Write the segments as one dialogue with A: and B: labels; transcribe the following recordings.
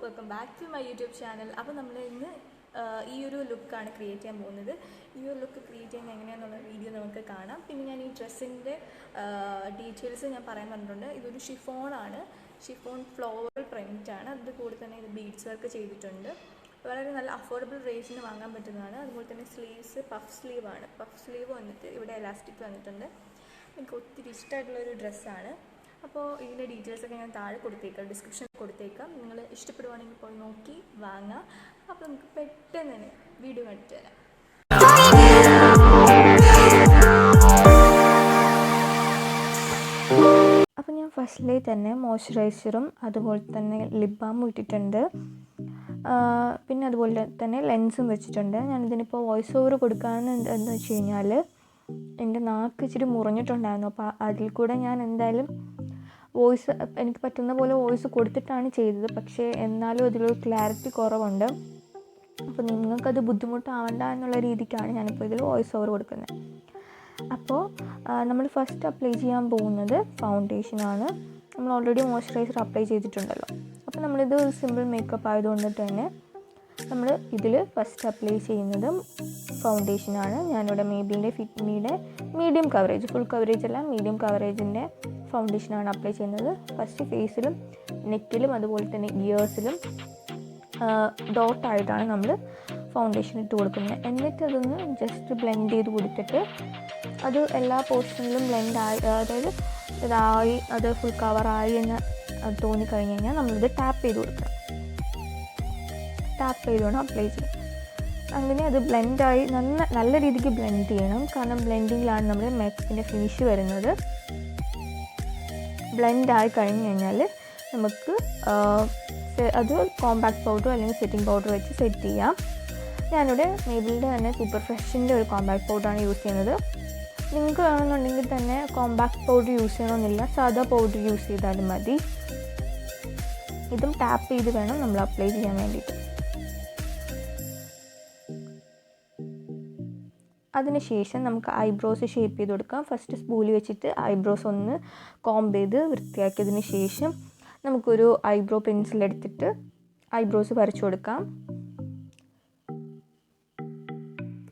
A: Welcome back to my YouTube channel. അപ്പോൾ നമ്മൾ ഇന്ന് ഈ ഒരു ലുക്കാണ് ക്രിയേറ്റ് ചെയ്യാൻ പോകുന്നത്. ഈ ഒരു ലുക്ക് ക്രിയേറ്റ് ചെയ്യാൻ എങ്ങനെയാണെന്നുള്ള വീഡിയോ നമുക്ക് കാണാം. പിന്നെ ഞാൻ ഈ ഡ്രസ്സിൻ്റെ ഡീറ്റെയിൽസ് ഞാൻ പറയാൻ പറഞ്ഞിട്ടുണ്ട്. ഇതൊരു ഷിഫോണാണ്, ഷിഫോൺ ഫ്ലോറൽ പ്രിൻ്റാണ്. അതിൻ്റെ കൂടെ തന്നെ ഇത് ബീഡ്സ് വർക്ക് ചെയ്തിട്ടുണ്ട്. വളരെ നല്ല അഫോർഡബിൾ റേറ്റിന് വാങ്ങാൻ പറ്റുന്നതാണ്. അതുപോലെ തന്നെ സ്ലീവ്സ് പഫ് സ്ലീവാണ്. പഫ് സ്ലീവ് വന്നിട്ട് ഇവിടെ എലാസ്റ്റിക് വന്നിട്ടുണ്ട്. എനിക്ക് ഒത്തിരി ഇഷ്ടമായിട്ടുള്ളൊരു ഡ്രസ്സാണ്. അപ്പോൾ ഇതിൻ്റെ ഡീറ്റെയിൽസൊക്കെ ഞാൻ താഴെ കൊടുത്തേക്കാം, ഡിസ്ക്രിപ്ഷനിൽ കൊടുത്തേക്കാം. നിങ്ങൾ ഇഷ്ടപ്പെടുവാണെങ്കിൽ പോയി നോക്കി വാങ്ങാം. അപ്പോൾ നമുക്ക് പെട്ടെന്ന് തന്നെ വീഡിയോ കണ്ടിട്ട് തരാം. അപ്പോൾ ഞാൻ ഫസ്റ്റിലേ തന്നെ മോയ്സ്ചറൈസറും അതുപോലെ തന്നെ ലിപ് ബാമും ഇട്ടിട്ടുണ്ട്. പിന്നെ അതുപോലെ തന്നെ ലെൻസും വെച്ചിട്ടുണ്ട്. ഞാനിതിനിപ്പോൾ വോയിസ് ഓവർ കൊടുക്കുകയെന്ന് വെച്ച് കഴിഞ്ഞാൽ എൻ്റെ നാക്ക് ഇച്ചിരി മുറിഞ്ഞിട്ടുണ്ടായിരുന്നു. അപ്പോൾ അതിൽ കൂടെ ഞാൻ എന്തായാലും വോയിസ് എനിക്ക് പറ്റുന്ന പോലെ വോയിസ് കൊടുത്തിട്ടാണ് ചെയ്തത്. പക്ഷേ എന്നാലും അതിലൊരു ക്ലാരിറ്റി കുറവുണ്ട്. അപ്പോൾ നിങ്ങൾക്കത് ബുദ്ധിമുട്ടാവണ്ട എന്നുള്ള രീതിക്കാണ് ഞാനിപ്പോൾ ഇതിൽ വോയിസ് ഓവർ കൊടുക്കുന്നത്. അപ്പോൾ നമ്മൾ ഫസ്റ്റ് അപ്ലൈ ചെയ്യാൻ പോകുന്നത് ഫൗണ്ടേഷനാണ്. നമ്മൾ ഓൾറെഡി മോയ്സ്ചറൈസർ അപ്ലൈ ചെയ്തിട്ടുണ്ടല്ലോ. അപ്പോൾ നമ്മളിത് സിമ്പിൾ മേക്കപ്പ് ആയതുകൊണ്ട് തന്നെ നമ്മൾ ഇതിൽ ഫസ്റ്റ് അപ്ലൈ ചെയ്യുന്നത് ഫൗണ്ടേഷനാണ്. ഞാനിവിടെ മേബിലിൻ്റെ ഫിറ്റ്മിയുടെ മീഡിയം കവറേജ്, ഫുൾ കവറേജ് അല്ല, മീഡിയം കവറേജിൻ്റെ ഫൗണ്ടേഷനാണ് അപ്ലൈ ചെയ്യുന്നത്. ഫസ്റ്റ് ഫേസിലും നെക്കിലും അതുപോലെ തന്നെ ഇയേഴ്സിലും ഡോട്ടായിട്ടാണ് നമ്മൾ ഫൗണ്ടേഷൻ ഇട്ട് കൊടുക്കുന്നത്. എന്നിട്ട് അതൊന്ന് ജസ്റ്റ് ബ്ലെൻഡ് ചെയ്ത് കൊടുത്തിട്ട് അത് എല്ലാ പോർഷനിലും ബ്ലെൻഡായി, അതായത് ഇതായി, അത് ഫുൾ കവറായി എന്ന് തോന്നിക്കഴിഞ്ഞ് കഴിഞ്ഞാൽ നമ്മളിത് ടാപ്പ് ചെയ്ത് കൊടുക്കണം. ടാപ്പ് ചെയ്ത് വേണം അപ്ലൈ ചെയ്യാൻ. അങ്ങനെ അത് ബ്ലെൻഡായി നല്ല രീതിക്ക് ബ്ലെൻഡ് ചെയ്യണം. കാരണം ബ്ലെൻഡിങ്ങിലാണ് നമ്മൾ മേക്കപ്പിൻ്റെ ഫിനിഷ് വരുന്നത്. ബ്ലെൻഡായി കഴിഞ്ഞ് കഴിഞ്ഞാൽ നമുക്ക് അത് കോമ്പാക്ട് പൗഡർ അല്ലെങ്കിൽ സെറ്റിംഗ് പൗഡർ വെച്ച് സെറ്റ് ചെയ്യാം. ഞാനിവിടെ മേബിലിൻ്റെ തന്നെ സൂപ്പർ ഫ്രഷിൻ്റെ ഒരു കോമ്പാക്ട് പൗഡറാണ് യൂസ് ചെയ്യുന്നത്. നിങ്ങൾക്ക് വേണമെന്നുണ്ടെങ്കിൽ തന്നെ കോമ്പാക്ട് പൗഡർ യൂസ് ചെയ്യണമെന്നില്ല, സാധാ പൗഡർ യൂസ് ചെയ്താലും മതി. ഇതും ടാപ്പ് ചെയ്ത് വേണം നമ്മൾ അപ്ലൈ ചെയ്യാൻ വേണ്ടിയിട്ട്. അതിനുശേഷം നമുക്ക് ഐബ്രോസ് ഷേപ്പ് ചെയ്ത് കൊടുക്കാം. ഫസ്റ്റ് സ്പൂലി വെച്ചിട്ട് ഐബ്രോസ് ഒന്ന് കോംബ് ചെയ്ത് വൃത്തിയാക്കിയതിന് ശേഷം നമുക്കൊരു ഐബ്രോ പെൻസിൽ എടുത്തിട്ട് ഐബ്രോസ് വരച്ചു കൊടുക്കാം.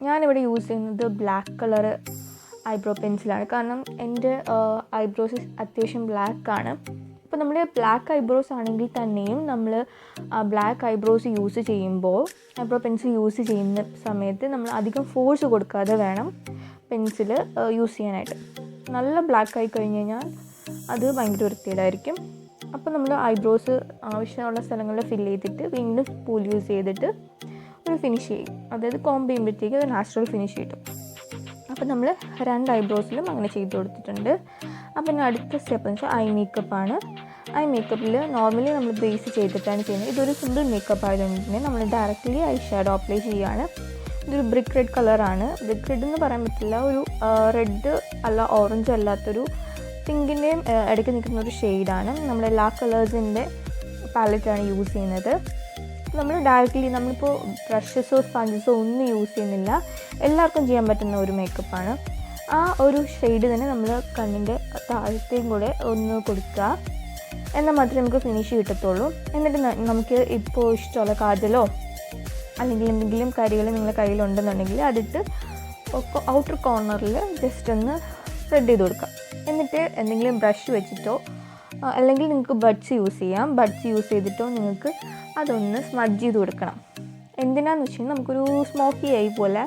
A: ഞാനിവിടെ യൂസ് ചെയ്യുന്നത് ബ്ലാക്ക് കളർ ഐബ്രോ പെൻസിലാണ്. കാരണം എൻ്റെ ഐബ്രോസ് അത്യാവശ്യം ബ്ലാക്കാണ്. അപ്പോൾ നമ്മൾ ബ്ലാക്ക് ഐബ്രോസ് ആണെങ്കിൽ തന്നെയും നമ്മൾ ബ്ലാക്ക് ഐബ്രോസ് യൂസ് ചെയ്യുമ്പോൾ, ഐബ്രോ പെൻസിൽ യൂസ് ചെയ്യുന്ന സമയത്ത് നമ്മൾ അധികം ഫോഴ്സ് കൊടുക്കാതെ വേണം പെൻസിൽ യൂസ് ചെയ്യാനായിട്ട്. നല്ല ബ്ലാക്ക് ആയി കഴിഞ്ഞ് കഴിഞ്ഞാൽ അത് ഭയങ്കര വൃത്തികേടായിരിക്കും. അപ്പോൾ നമ്മൾ ഐബ്രോസ് ആവശ്യമുള്ള സ്ഥലങ്ങളിൽ ഫില്ല് ചെയ്തിട്ട് വീണ്ടും സ്പൂൾ യൂസ് ചെയ്തിട്ട് ഒരു ഫിനിഷ് ചെയ്യും. അതായത് കോംബ് ചെയ്യുമ്പോഴത്തേക്ക് ഒരു നാച്ചുറൽ ഫിനിഷ് കിട്ടും. അപ്പോൾ നമ്മൾ രണ്ട് ഐബ്രോസിലും അങ്ങനെ ചെയ്ത് കൊടുത്തിട്ടുണ്ട്. അപ്പം അടുത്ത സ്റ്റെപ്പ് എന്ന് വെച്ചാൽ ഐ മേക്കപ്പാണ്. ഐ മേക്കപ്പിൽ നോർമലി നമ്മൾ ബേസ് ചെയ്തിട്ടാണ് ചെയ്യുന്നത്. ഇതൊരു സിമ്പിൾ മേക്കപ്പ് ആയതുകൊണ്ട് തന്നെ നമ്മൾ ഡയറക്റ്റ്ലി ഐ ഷാഡോ അപ്ലൈ ചെയ്യുകയാണ്. ഇതൊരു ബ്രിക്ക് റെഡ് കളറാണ്. ബ്രിക്ക് റെഡ് എന്ന് പറയാൻ പറ്റില്ല, ഒരു റെഡ് അല്ല ഓറഞ്ച് അല്ലാത്തൊരു പിങ്കിൻ്റെയും ഇടയ്ക്ക് നിൽക്കുന്ന ഒരു ഷെയ്ഡാണ്. നമ്മൾ എല്ലാ കളേഴ്സിൻ്റെ പാലറ്റാണ് യൂസ് ചെയ്യുന്നത്. നമ്മൾ ഡയറക്റ്റ്ലി നമ്മളിപ്പോൾ ബ്രഷസോ സ്പഞ്ചസോ ഒന്നും യൂസ് ചെയ്യുന്നില്ല. എല്ലാവർക്കും ചെയ്യാൻ പറ്റുന്ന ഒരു മേക്കപ്പാണ്. ആ ഒരു ഷെയ്ഡ് തന്നെ നമ്മൾ കണ്ണിൻ്റെ താഴത്തേയും കൂടെ ഒന്ന് കൊടുക്കുക. എന്നാൽ മാത്രമേ നമുക്ക് ഫിനിഷ് കിട്ടത്തുള്ളൂ. എന്നിട്ട് നമുക്ക് ഇപ്പോൾ ഇഷ്ടമുള്ള കാജലോ അല്ലെങ്കിൽ എന്തെങ്കിലും കരികൾ നിങ്ങളുടെ കയ്യിലുണ്ടെന്നുണ്ടെങ്കിൽ അതിട്ട് ഔട്ടർ കോർണറിൽ ജസ്റ്റ് ഒന്ന് സ്പ്രെഡ് ചെയ്ത് കൊടുക്കാം. എന്നിട്ട് എന്തെങ്കിലും ബ്രഷ് വെച്ചിട്ടോ അല്ലെങ്കിൽ നിങ്ങൾക്ക് ബഡ്സ് യൂസ് ചെയ്യാം. ബഡ്സ് യൂസ് ചെയ്തിട്ടോ നിങ്ങൾക്ക് അതൊന്ന് സ്മഡ്ജ് ചെയ്ത് കൊടുക്കണം. എന്തിനാണെന്ന് വെച്ച് കഴിഞ്ഞാൽ നമുക്കൊരു സ്മോക്കി ഐ പോലെ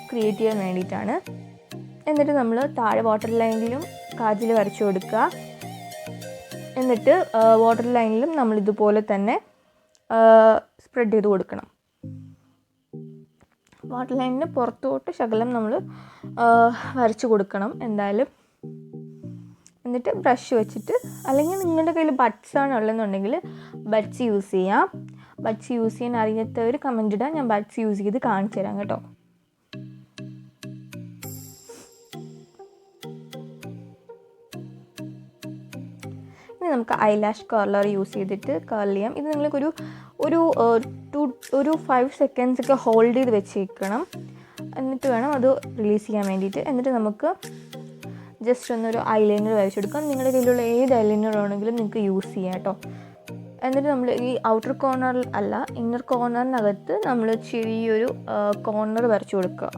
A: ക്രിയേറ്റ് ചെയ്യാൻ വേണ്ടിയിട്ടാണ്. എന്നിട്ട് നമ്മൾ താഴെ വാട്ടർ ലൈനിലും കാജൽ വരച്ചു കൊടുക്കുക. എന്നിട്ട് വാട്ടർ ലൈനിലും നമ്മളിതുപോലെ തന്നെ സ്പ്രെഡ് ചെയ്ത് കൊടുക്കണം. വാട്ടർ ലൈനിന് പുറത്തോട്ട് ശകലം നമ്മൾ വരച്ചു കൊടുക്കണം എന്തായാലും. എന്നിട്ട് ബ്രഷ് വെച്ചിട്ട്, അല്ലെങ്കിൽ നിങ്ങളുടെ കയ്യിൽ ബഡ്സാണ് ഉള്ളതെന്നുണ്ടെങ്കിൽ ബഡ്സ് യൂസ് ചെയ്യാം. ബഡ്സ് യൂസ് ചെയ്യാൻ അറിയാത്തവർ കമൻറ്റ് ഇടാൻ, ഞാൻ ബഡ്സ് യൂസ് ചെയ്ത് കാണിച്ചു തരാം കേട്ടോ. ഇനി നമുക്ക് ഐലാഷ് കർലർ യൂസ് ചെയ്തിട്ട് കേൾ ചെയ്യാം. ഇത് നിങ്ങൾക്കൊരു ഒരു 5 seconds ഒക്കെ ഹോൾഡ് ചെയ്ത് വെച്ചേക്കണം. എന്നിട്ട് വേണം അത് റിലീസ് ചെയ്യാൻ വേണ്ടിയിട്ട്. എന്നിട്ട് നമുക്ക് ജസ്റ്റ് ഒന്നൊരു ഐലൈനർ വരച്ചെടുക്കാം. നിങ്ങളുടെ കയ്യിലുള്ള ഏത് ഐലൈനർ ആണെങ്കിലും നിങ്ങൾക്ക് യൂസ് ചെയ്യാം കേട്ടോ. എന്നിട്ട് നമ്മൾ ഈ ഔട്ടർ കോർണറിൽ അല്ല, ഇന്നർ കോർണറിനകത്ത് നമ്മൾ ചെറിയൊരു കോർണർ വരച്ചു കൊടുക്കുക.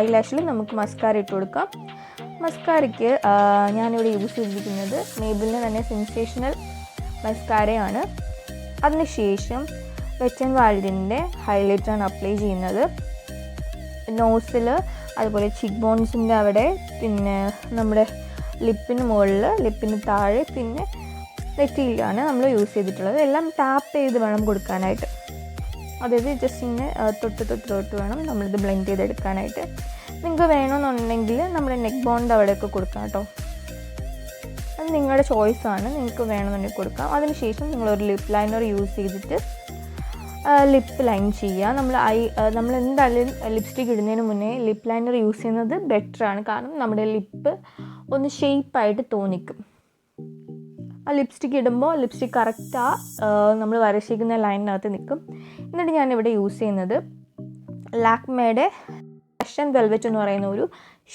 A: ഐലാഷിൽ നമുക്ക് മസ്കാര ഇട്ട് കൊടുക്കാം. മസ്കാരയ്ക്ക് ഞാനിവിടെ യൂസ് ചെയ്തിരിക്കുന്നത് മേബിളിൻ്റെ തന്നെ സെൻസേഷണൽ മസ്കാരയാണ്. അതിനുശേഷം വെറ്റ് ആൻഡ് വൈൽഡിൻ്റെ ഹൈലൈറ്ററാണ് അപ്ലൈ ചെയ്യുന്നത്. നോസിൽ, അതുപോലെ ചിക്ക് ബോൺസിൻ്റെ അവിടെ, പിന്നെ നമ്മുടെ ലിപ്പിന് മുകളിൽ, ലിപ്പിന് താഴെ, പിന്നെ നെറ്റിയിലാണ് നമ്മൾ യൂസ് ചെയ്തിട്ടുള്ളത്. എല്ലാം ടാപ്പ് ചെയ്ത് വേണം കൊടുക്കാനായിട്ട്. അതായത് ജസ്റ്റ് ഇങ്ങനെ തൊട്ട് വേണം നമ്മളിത് ബ്ലെൻഡ് ചെയ്തെടുക്കാനായിട്ട്. നിങ്ങൾക്ക് വേണമെന്നുണ്ടെങ്കിൽ നമ്മുടെ നെക്ക് ബോണ്ട് അവിടെയൊക്കെ കൊടുക്കാം കേട്ടോ. അത് നിങ്ങളുടെ ചോയ്സാണ്, നിങ്ങൾക്ക് വേണമെന്നുണ്ടെങ്കിൽ കൊടുക്കാം. അതിനുശേഷം നിങ്ങളൊരു ലിപ്പ് ലൈനർ യൂസ് ചെയ്തിട്ട് ലിപ്പ് ലൈൻ ചെയ്യുക. നമ്മൾ എന്തായാലും ലിപ്സ്റ്റിക്ക് ഇടുന്നതിന് മുന്നേ ലിപ്പ് ലൈനർ യൂസ് ചെയ്യുന്നത് ബെറ്ററാണ്. കാരണം നമ്മുടെ ലിപ്പ് ഒന്ന് ഷേപ്പായിട്ട് തോന്നിക്കും. ആ ലിപ്സ്റ്റിക്ക് ഇടുമ്പോൾ ലിപ്സ്റ്റിക്ക് കറക്റ്റ് നമ്മൾ വരച്ചിരിക്കുന്ന ലൈനിനകത്ത് നിൽക്കും. എന്നിട്ട് ഞാനിവിടെ യൂസ് ചെയ്യുന്നത് ലാക്മേയുടെ ഫാഷൻ വെൽവെറ്റ് എന്ന് പറയുന്ന ഒരു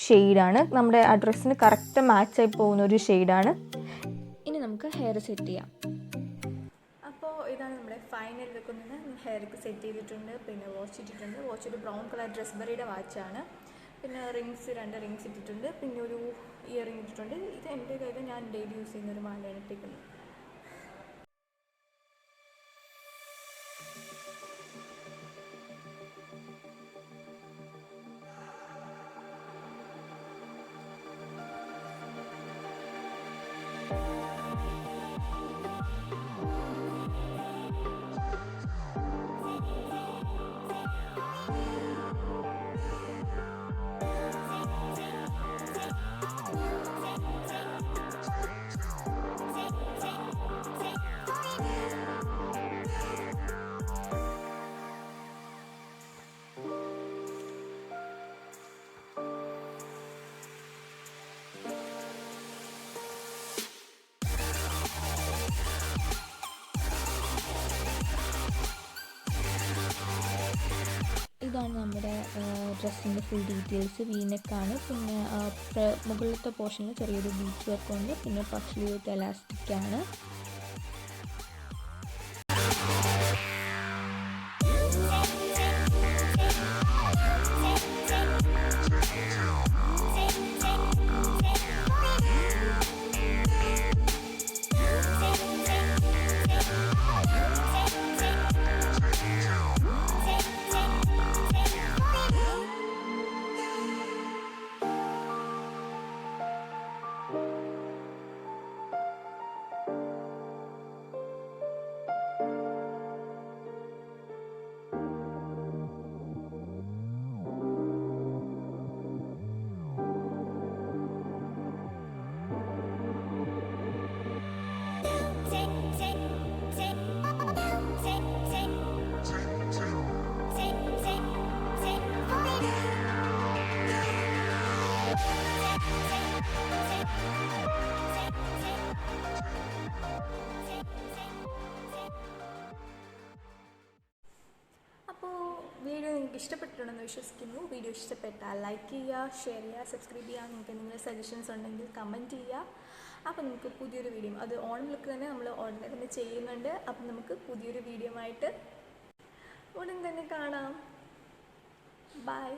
A: ഷെയ്ഡാണ്. നമ്മുടെ ആ ഡ്രസ്സിന് കറക്റ്റ് മാച്ചായി പോകുന്ന ഒരു ഷെയ്ഡാണ്. ഇനി നമുക്ക് ഹെയർ സെറ്റ് ചെയ്യാം. അപ്പോൾ ഇതാണ് നമ്മുടെ ഫൈനൽ വെക്കുന്നത്. ഹെയർക്ക് സെറ്റ് ചെയ്തിട്ടുണ്ട്, പിന്നെ വാച്ച് ഇട്ടിട്ടുണ്ട്. വാച്ച് ഒരു ബ്രൗൺ കളർ ഡ്രസ്ബറിയുടെ വാച്ചാണ്. പിന്നെ റിങ്സ്, 2 റിങ്സ് ഇട്ടിട്ടുണ്ട്, പിന്നെ ഒരു ഇയർ റിങ് ഇട്ടിട്ടുണ്ട്. ഇത് എൻ്റെ കയ്യിൽ ഞാൻ ഡെയിലി യൂസ് ചെയ്യുന്ന ഒരു മാലയാണ് ഇട്ടിരിക്കുന്നത്. ഇതാണ് നമ്മുടെ ഡ്രസ്സിൻ്റെ ഫുൾ ഡീറ്റെയിൽസ്. വീനെക്കാണ്, പിന്നെ മുകളിലത്തെ പോർഷനിൽ ചെറിയൊരു ബീച്ച് വർക്കുണ്ട്, പിന്നെ പഫ്ലി വിത്ത് എലാസ്റ്റിക്കാണ്. വീഡിയോ നിങ്ങൾക്ക് ഇഷ്ടപ്പെട്ടിട്ടുണ്ടെന്ന് വിശ്വസിക്കുന്നു. വീഡിയോ ഇഷ്ടപ്പെട്ടാൽ ലൈക്ക് ചെയ്യുക, ഷെയർ ചെയ്യുക, സബ്സ്ക്രൈബ് ചെയ്യുക. നിങ്ങൾക്ക് എന്തെങ്കിലും സജഷൻസ് ഉണ്ടെങ്കിൽ കമൻറ്റ് ചെയ്യുക. അപ്പോൾ നമുക്ക് പുതിയൊരു വീഡിയോ, അത് ഓണം ലുക്ക് തന്നെ നമ്മൾ ഉടനെ തന്നെ ചെയ്യുന്നുണ്ട്. അപ്പം നമുക്ക് പുതിയൊരു വീഡിയോ ആയിട്ട് ഉടൻ തന്നെ കാണാം. ബൈ.